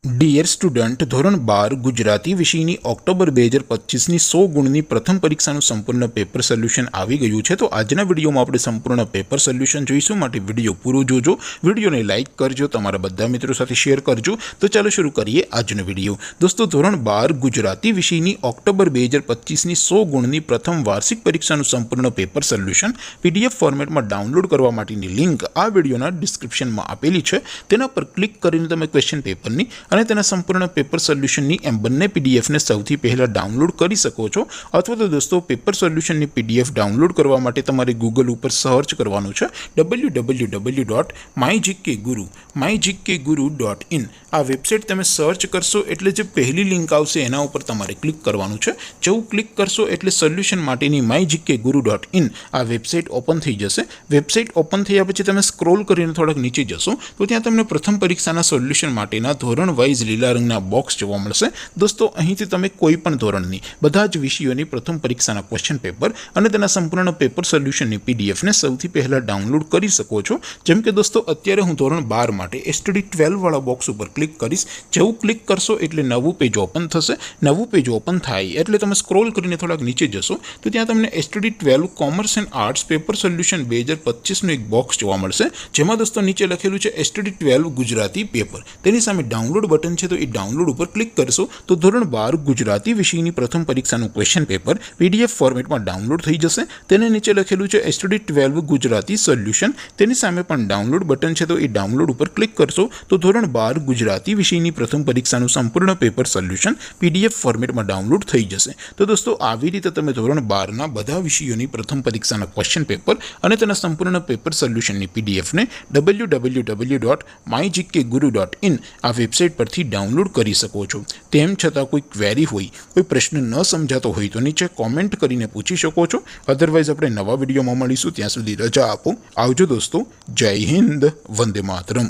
Dear student, ધોરણ 12 ગુજરાતી વિષયની October 2025ની 100 ગુણની પ્રથમ પરીક્ષાનું સંપૂર્ણ પેપર સોલ્યુશન આવી ગયું છે। તો આજના વિડીયોમાં આપણે સંપૂર્ણ પેપર સોલ્યુશન જોઈશું, માટે વિડીયો પૂરો જોજો, વિડીયોને લાઇક કરજો, તમારા બધા મિત્રો સાથે શેર કરજો। તો ચાલો શરૂ કરીએ આજનો વિડીયો। દોસ્તો, ધોરણ 12 ગુજરાતી વિષયની ઓક્ટોબર 2025ની 100 ગુણની પ્રથમ વાર્ષિક પરીક્ષાનું સંપૂર્ણ પેપર સોલ્યુશન PDF ફોર્મેટમાં ડાઉનલોડ કરવા માટેની લિંક આ વિડીયોના ડિસ્ક્રિપ્શનમાં આપેલી છે। તેના પર ક્લિક કરીને તમે ક્વેશ્ચન પેપરની અને તેના સંપૂર્ણ પેપર સોલ્યુશનની એમ બંને પીડીએફને સૌથી પહેલાં ડાઉનલોડ કરી શકો છો। અથવા તો દોસ્તો, પેપર સોલ્યુશનની PDF ડાઉનલોડ કરવા માટે તમારે ગૂગલ ઉપર સર્ચ કરવાનું છે www.mygkguru.in। આ વેબસાઇટ તમે સર્ચ કરશો એટલે જે પહેલી લિંક આવશે એના ઉપર તમારે ક્લિક કરવાનું છે। જેવું ક્લિક કરશો એટલે સોલ્યુશન માટેની mygkguru.in આ વેબસાઇટ ઓપન થઈ જશે। વેબસાઇટ ઓપન થયા પછી તમે સ્ક્રોલ કરીને થોડાક નીચે જશો તો ત્યાં તમને પ્રથમ પરીક્ષાના સોલ્યુશન માટેના ધોરણ વાઇઝ લીલા રંગના બોક્સ જોવા મળશે। દોસ્તો, અહીંથી તમે કોઈ પણ ધોરણની બધા જ વિષયોની પ્રથમ પરીક્ષાના ક્વેશ્ચન પેપર અને તેના સંપૂર્ણ પેપર સોલ્યુશનની પીડીએફને સૌથી પહેલાં ડાઉનલોડ કરી શકો છો। જેમ કે દોસ્તો, અત્યારે હું ધોરણ 12 માટે STD12 વાળા બોક્સ ઉપર ક્લિક કરીશ। જેવું ક્લિક કરશો એટલે નવું પેજ ઓપન થશે। નવું પેજ ઓપન થાય એટલે તમે સ્ક્રોલ કરીને થોડાક નીચે જશો તો ત્યાં તમને STD12 commerce and arts paper solution 2025નું એક બોક્સ જોવા મળશે। જેમાં દોસ્તો નીચે લખેલું છે STD12 ગુજરાતી પેપર, તેની સામે ડાઉનલોડ બટન છે, તો એ ડાઉનલોડ ઉપર ક્લિક કરશો તો ધોરણ 12 ગુજરાતી વિષયની પ્રથમ પરીક્ષાનું ક્વેશ્ચન પેપર PDF ફોર્મેટમાં ડાઉનલોડ થઈ જશે। તેને નીચે લખેલું છે STD12 ગુજરાતી સોલ્યુશન, તેની સામે પણ ડાઉનલોડ બટન છે, તો એ ડાઉનલોડ ઉપર ક્લિક કરશો તો ધોરણ 12 ગુજરાતી વિષયની પ્રથમ પરીક્ષાનું સંપૂર્ણ પેપર સોલ્યુશન PDF ફોર્મેટમાં ડાઉનલોડ થઈ જશે। તો દોસ્તો, આવી રીતે તમે ધોરણ 12ના બધા વિષયોની પ્રથમ પરીક્ષાના ક્વેશ્ચન પેપર અને તેના સંપૂર્ણ પેપર સોલ્યુશનની PDFને www.mygkguru.in આ વેબસાઇટ પરથી ડાઉનલોડ કરી શકો છો। તેમ છતાં કોઈ ક્વેરી હોય, કોઈ પ્રશ્ન ન સમજાતો હોય તો નીચે કોમેન્ટ કરીને પૂછી શકો છો। અધરવાઇઝ આપણે નવા વિડીયોમાં મળીશું, ત્યાં સુધી રજા આપો। આવજો દોસ્તો, જય હિન્દ, વંદે માતરમ।